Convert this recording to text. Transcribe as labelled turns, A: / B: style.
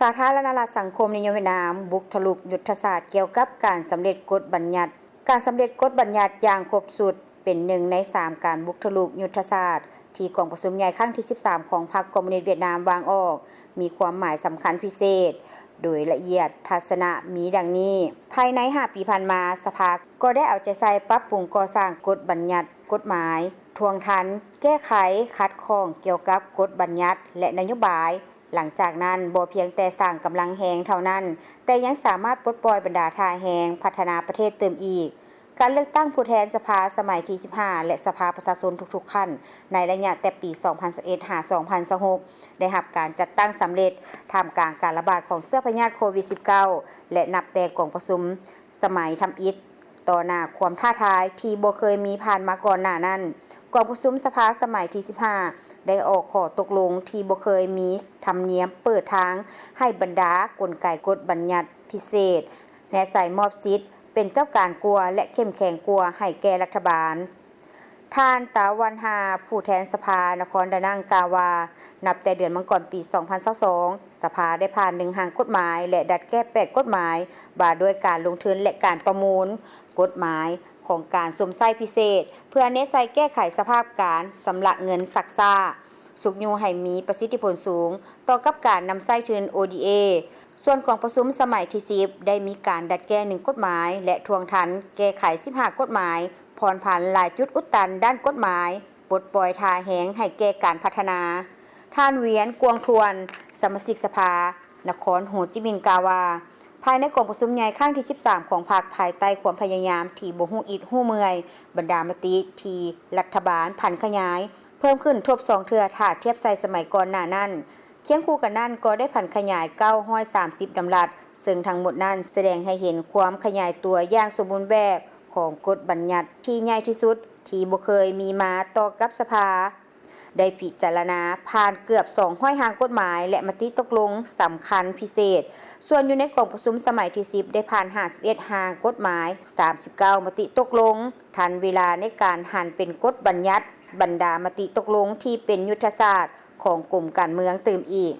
A: สาธารณรัฐสังคมนิยมเวียดนามบุกทะลุยุทธศาสตร์เกี่ยวกับการสำเร็จกฎบัญญัติการสำเร็จกฎบัญญัติอย่างครบสุดเป็นหนึ่งใน3การบุกทะลุยุทธศาสตร์ที่กองประชุมใหญ่ครั้งที่13ของพรรคคอมมิวนิสต์เวียดนามวางออกมีความหมายสำคัญพิเศษโดยละเอียดทัศนะมีดังนี้ภายใน5ปีผ่านมาสภาก็ได้เอาใจใส่ปรับปรุงก่อสร้างกฎบัญญัติกฎหมายทวงทันแก้ไขขัดข้องเกี่ยวกับกฎบัญญัติและนโยบายหลังจากนั้นบ่เพียงแต่สร้างกำลังแหงเท่านั้นแต่ยังสามารถปลดปล่อยบรรดาทาแหงพัฒนาประเทศเติมอีกการเลือกตั้งผู้แทนสภาสมัยที่15และสภาประชาชนทุกๆขั้นในระยะแต่ปี 2021 หา 2026ได้รับการจัดตั้งสำเร็จท่ามกลางการระบาดของเชื้อพยาธิโควิด -19 และนับแต่กองประชุมสมัยทำอิฐต่อหน้าความท้าทายที่บ่เคยมีผ่านมาก่อนหน้านั้นกองประชุมสภาสมัยที่15ได้ออกข้อตกลงที่บ่เคยมีธรรมเนียมเปิดทางให้บรรดากลไกกฎบัญญัติพิเศษและใส่มอบสิทธิ์เป็นเจ้าการกลัวและเข้มแข็งกลัวให้แก่รัฐบาลท่านตาวันหาผู้แทนสภานครดานังกล่าวว่านับแต่เดือนมังกรปี 2022 สภาได้ผ่าน1หางกฎหมายและดัดแก้8กฎหมายว่าด้วยการลงทุนและการประมูลกฎหมายของการสมไส้พิเศษเพื่อเน้นใส่แก้ไขสภาพการสำระเงินซักซ่าสุกยูให้มีประสิทธิผลสูงต่อกับการนำไส้ทุน ODA ส่วนกองประชุมสมัยที่10ได้มีการดัดแก้1กฎหมายและทวงทันแก้ไข15กฎหมายผ่อนผันหลายจุดอุดตันด้านกฎหมายปลดปล่อยทาแหงให้แก่การพัฒนาท่านเวียนกวงทวนสมาชิกสภานครโฮจิมินห์กล่าวว่าภายในกองประชุมใหญ่ครั้งที่13ของพรรคภายใต้ความพยายามที่บ่ฮู้อิดฮู้เมื่อยบรรดามติที่รัฐบาลผันขยายเพิ่มขึ้นทบ2เทื่อถ้าเทียบใส่สมัยก่อนหน้านั้นเคียงคู่กันนั้นก็ได้ผันขยาย930ดำรัสซึ่งทั้งหมดนั้นแสดงให้เห็นความขยายตัวอย่างสมบูรณ์แบบของกฎบัญญัติที่ใหญ่ที่สุดที่บ่เคยมีมาต่อกับสภาได้พิจารณาผ่านเกือบ200หางกฎหมายและมติตกลงสำคัญพิเศษส่วนอยู่ในกองประชุมสมัยที่10ได้ผ่าน51หางกฎหมาย39มติตกลงทันเวลาในการหันเป็นกฎบัญญัติบรรดามติตกลงที่เป็นยุทธศาสตร์ของกลุ่มการเมืองเติมอีก